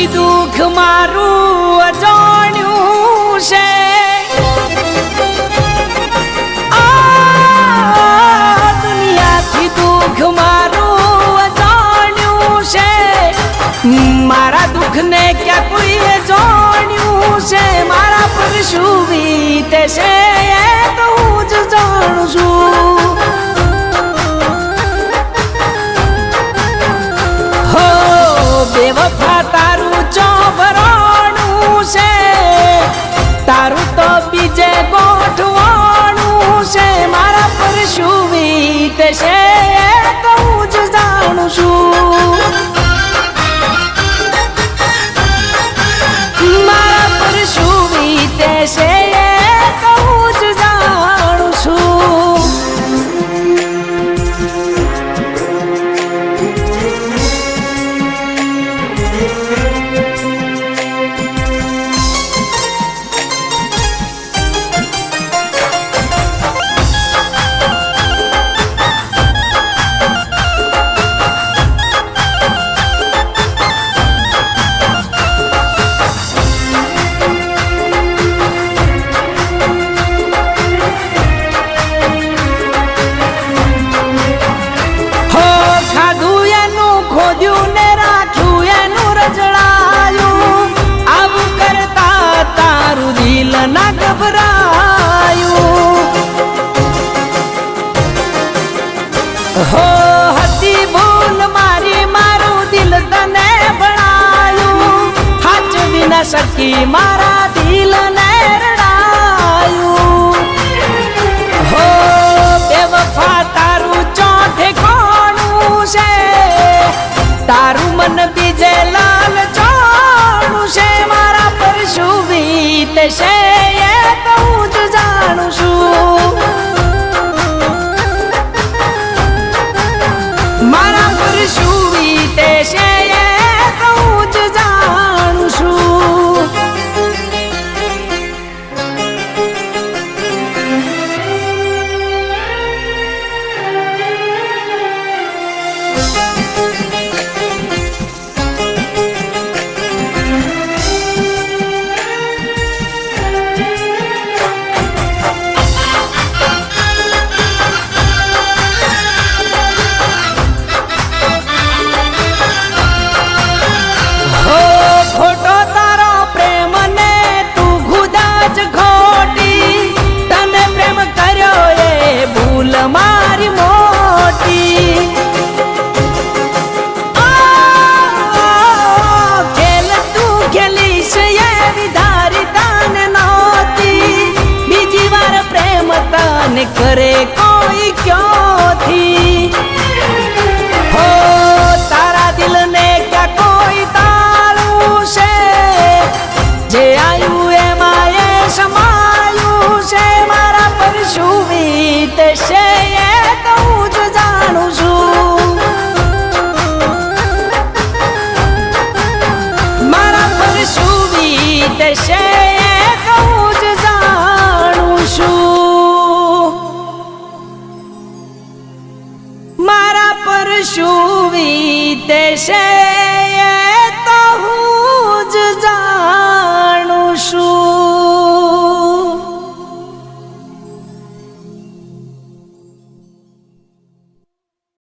દુનિયાથી દુઃખ મારું અજાણ્યું છે, દુનિયાથી દુઃખ મારું અજાણ્યું છે, મારા દુઃખને ક્યાં કોઈ જાણ્યું છે, મારા પર શું વીતે છે એ તો હું જ જાણું છું। બેવફા તારું ચોભરાણું છે, તારું તો બીજે ગોઠવાણું છે, મારા પર શું વીતે છે એ તો હું જ જાણું છું। મારા પર શું વીતે છે એ તો હું જ જાણું છું। ના ગભરાયું હો, હતી ભૂલ મારી, મારું દિલ તને ભણાયું, હાચવી ન શકી મારા દિલને રડાયું હો, બેવફા તારું ચોથે કોણું છે, તારું મન બીજે લાલ ચોણું છે, મારા પર શું વીતે છે એ તો હું જ જાણું છું। મારા પર શું વીતે છે એ તો હું જ જાણું છું। મારી મોટી ખેલ તું ખેલીશ એવી ધારી તને નહોતી, બીજી વાર પ્રેમ તને કરે કોઈ ક્યોથી હો, તારા દિલને ક્યાં કોઈ તાળું છે, જે આયું એમાં એ સમાયું છે, મારા પર શું વીતે છે એ તો હું જ જાણું છું। મારા પર શું વીતે છે એ તો હું જ જાણું છું। મારા પર શું વીતે છે